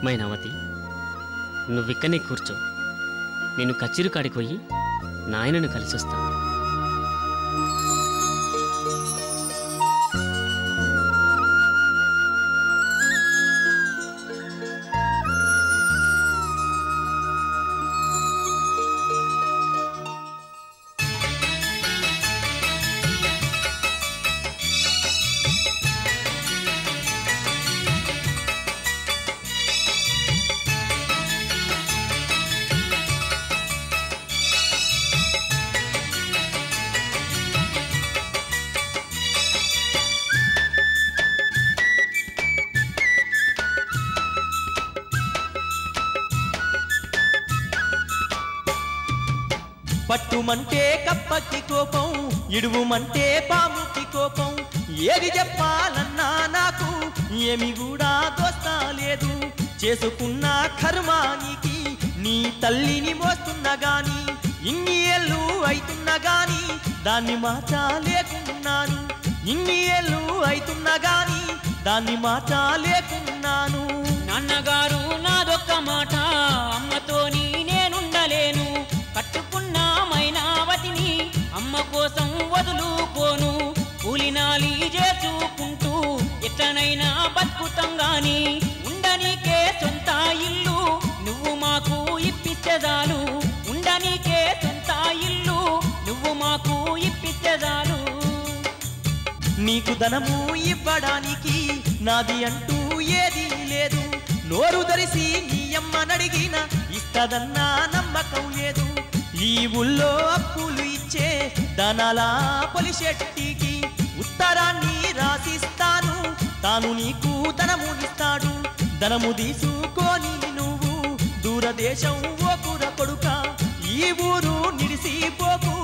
మైనావతి, నువ్విక్కనే కూర్చో. నేను కచ్చిరు కాడికి పోయి నాయనను కలిసి వస్తా. పట్టుమంటే కప్పకి కోపం, ఇడువుమంటే పాముకి కోపం. ఏది చెప్పాలన్నా నాకు ఏమి కూడా దోస్తా లేదు. చేసుకున్న కర్మానికి నీ తల్లిని మోస్తున్నా గాని, ఇన్ని ఏళ్ళు అయితున్నా గాని దాన్ని మార్చలేకున్నాను. ఇన్ని ఏళ్ళు అయితున్నా గాని దాన్ని మార్చలేకున్నాను. నాన్నగారు నాదొక్క మాట, అమ్మతోని నేనుండలేను. కట్టుకున్న మైనావతిని అమ్మ కోసం వదులుకోను. కూలినాలి చేసుకుంటూ ఎట్లనైనా బతుకుతాం గాని, ఉండనీకే సొంత ఇల్లు నువ్వు మాకు ఇప్పిస్తే చాలు. ఉండనీకే సొంత ఇల్లు నువ్వు మాకు ఇప్పిస్తే చాలు. నీకు ధనము ఇవ్వడానికి నాది అంటూ ఏదీ లేదు. నోరు ధరిసి నీ అమ్మనడిగిన ఇస్తదన్నా నమ్మకం లేదు. ఈ ఊళ్ళో అప్పులు ఇచ్చే ధనాల పొలిశెట్టికి ఉత్తరాన్ని రాసిస్తాను. తాను నీకు ధనమునిస్తాడు. ధనము తీసుకొని నువ్వు దూరదేశం ఓకుర కొడుక, ఈ ఊరు నిడిసిపోకు.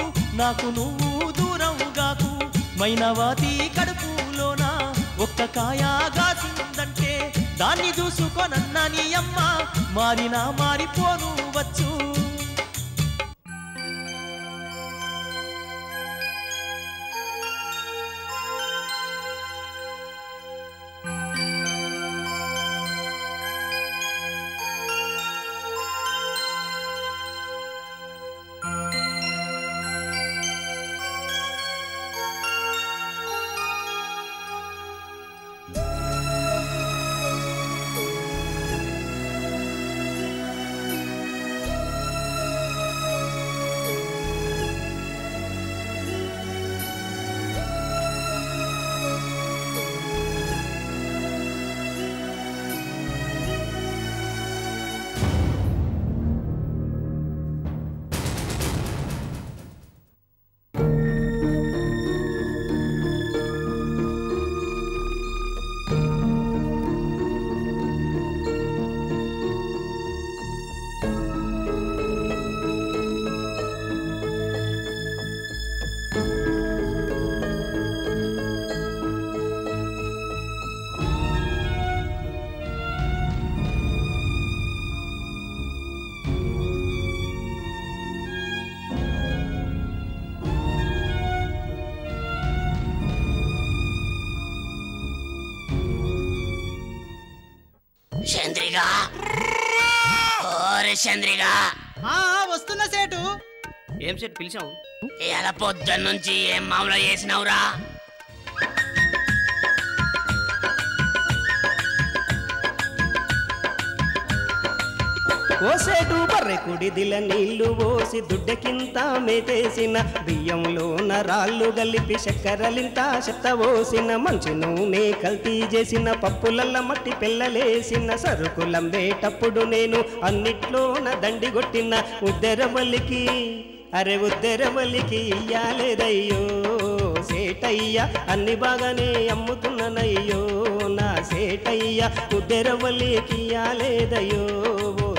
నాకు నువ్వు దూరం గాకు. మైనావతి కడుపులోన ఒక్క కాయ గాసిందంటే దాన్ని చూసుకోనన్న నీ అమ్మ మారినా మారిపోను వచ్చు. చంద్రిగా, ఓరే చంద్రిగా. వస్తున్నా సేటు. ఏం సెట్ పిలిచావు? ఇలా పొద్దున్నుంచి ఏం మామూలు చేసినావురా? ఓసేటు బర్రెకుడి దిల నీళ్లు పోసి దుడ్డకింత మేతేసిన, బియ్యంలోన రాళ్ళు గలిపి చక్కెరలింత చెత్త పోసిన, మంచి నూనె కల్తీ చేసిన, పప్పులల్ల మట్టి పెళ్ళలేసిన, సరుకులంబేటప్పుడు నేను అన్నిట్లోన దండి కొట్టిన. ఉద్దెరవల్లికి అరే ఉద్దెరవల్లికి ఇయ్యాలేదయ్యో సేటయ్య, అన్ని బాగానే అమ్ముతున్ననయ్యో నా సేటయ్య. ఉద్దెరవల్లికి ఇయ్యాలేదయ్యో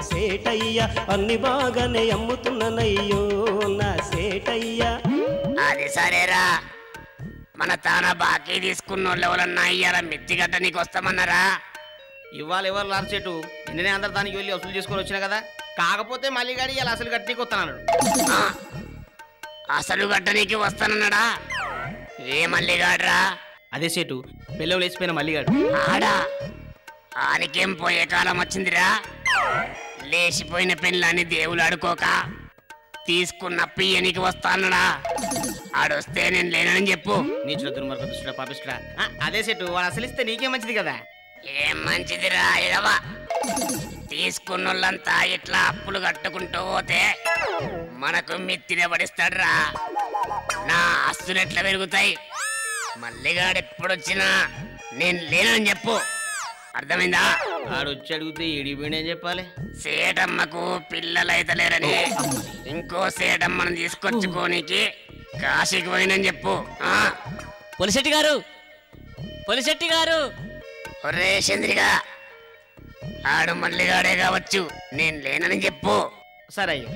సేటయ్య, అన్ని బాగానే అమ్ముతున్ననయ్యో నా సేటయ్య. అది సరేరా, మన తాన బాకీ తీసుకున్న ఎవరన్నా అయ్యారా? మిత్తిగట్ట నీకు వస్తామన్నారా? ఇవాళ ఎవరు లాస్ట్ చెట్టు నిన్ననే అందరు దానికి వెళ్ళి వసూలు చేసుకొని వచ్చినా కదా. కాకపోతే మళ్ళీ గాడి ఇలా అసలు గట్టికి వస్తానన్నాడు. అసలు గట్టనికి వస్తానన్నాడా? ఏ మల్లిగాడ్రా? అదే చెట్టు పెళ్ళం లేచిపోయిన మల్లిగాడు. ఆడా ఆనికేం పోయే కాలం వచ్చిందిరా? లేచిపోయిన పెళ్ళాన్ని దేవులు ఆడుకోక తీసుకున్న పియ్యనికి వస్తానడా? ఆడొస్తే నేను లేనని చెప్పు. నీచుల దుర్మార్గ దుష్టుడా పాపిస్తుడా. అదే సెటు వాడు అసలు ఇస్తే నీకే మంచిది కదా. ఏం మంచిదిరా ఎదవా? తీసుకున్నోళ్ళంతా ఇట్లా అప్పులు కట్టుకుంటూ పోతే మనకు మిత్తిన పడిస్తాడ్రా. నా ఆస్తులు ఎట్లా పెరుగుతాయి? మల్లిగాడెప్పుడొచ్చినా నేను లేనని చెప్పు. అర్థమైందా? ఆడొచ్చి అడిగితే ఏడిపోయినని చెప్పాలి. సేటమ్మకు పిల్లలైతే లేరని ఇంకో సేటమ్మను తీసుకొచ్చుకోనికి కాశీకి పోయినని చెప్పు. పొలిశెట్టి గారు, పొలిశెట్టి గారు. ఒరే చంద్రిగా, ఆడు మల్లిగాడే కావచ్చు, నేను లేనని చెప్పు. సరే అయ్యా.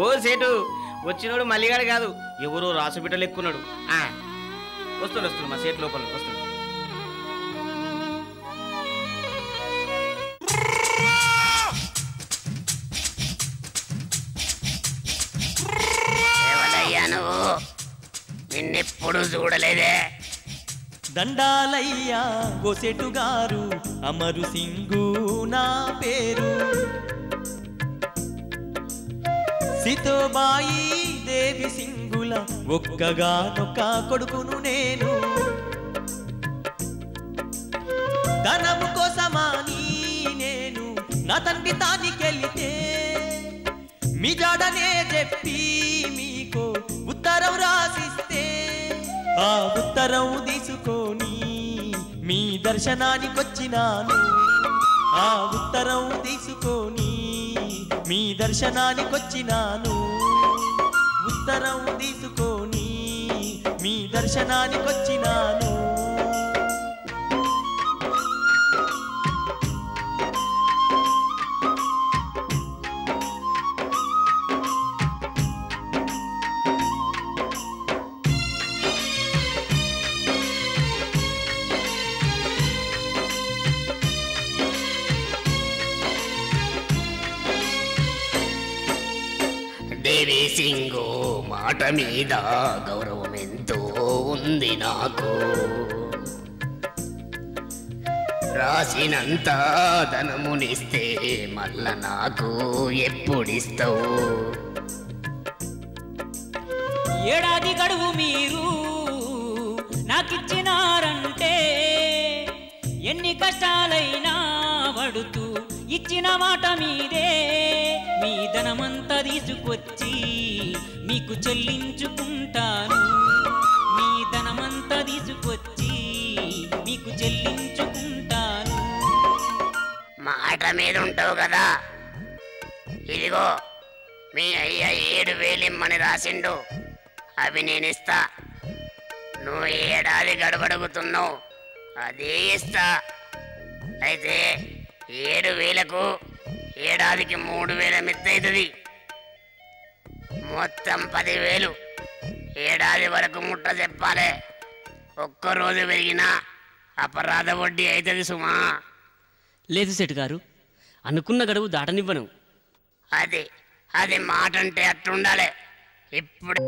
ఓ సేటు, వచ్చినోడు మల్లిగాడు కాదు, ఎవరో రాసు బిడ్డలు ఎక్కున్నాడు. వస్తున్నాడు మా సేటు లోపల వస్తున్నాడు. ఎవరయ్యా నువ్వు? నిన్నెప్పుడు చూడలేదే. దండాలయ్యా గోసెటు గారు, అమరు సింగు నా పేరు. సీతోబాయి దేవి సింగుల ఒక్కగానొక్క కొడుకును నేను. ధనము కోసమాని నేను నా తండ్రి తానికెళ్తే మీ జాడనే చెప్పి మీకు ఉత్తరం రాసిస్తే ఆ ఉత్తరం తీసుకొని మీ దర్శనానికొచ్చినాను. ఆ ఉత్తరం తీసుకొని మీ దర్శనానికొచ్చినాను. ఉత్తరం తీసుకొని మీ దర్శనానికొచ్చినాను. దేవి సింగు మాట మీద గౌరవం ఎంతో ఉంది నాకు. రాసినంత ధనమునిస్తే మళ్ళా నాకు ఎప్పుడిస్తావు? ఏడాది గడువు మీరు నాకిచ్చినారంటే ఎన్ని కష్టాలైనా పడుతూ ఇచ్చిన మాట మీదే. మీ ధనమంతా తీసుకొచ్చి మీకు చెల్లించుకుంటాను. మీ ధనమంతా తీసుకొచ్చి మీకు చెల్లించుకుంటాను. మాట మీద ఉంటావు కదా. ఇదిగో మీ అయ్య 7,000 ఇమ్మని రాసిండు, అవి నేనిస్తా. నువ్వు ఏడాది గడబడుగుతున్నావు, అదే ఇస్తా. అయితే 7,000కు ఏడాదికి 3,000 మిత్తవుతుంది. మొత్తం 10,000 ఏడాది వరకు ముట్ట చెప్పాలి. ఒక్కరోజు పెరిగినా అపరాధ వడ్డీ అవుతుంది సుమా. లేదు సెట్ గారు, అనుకున్న గడువు దాటనివ్వను. అది మాట అంటే అట్టుండాలి. ఇప్పుడు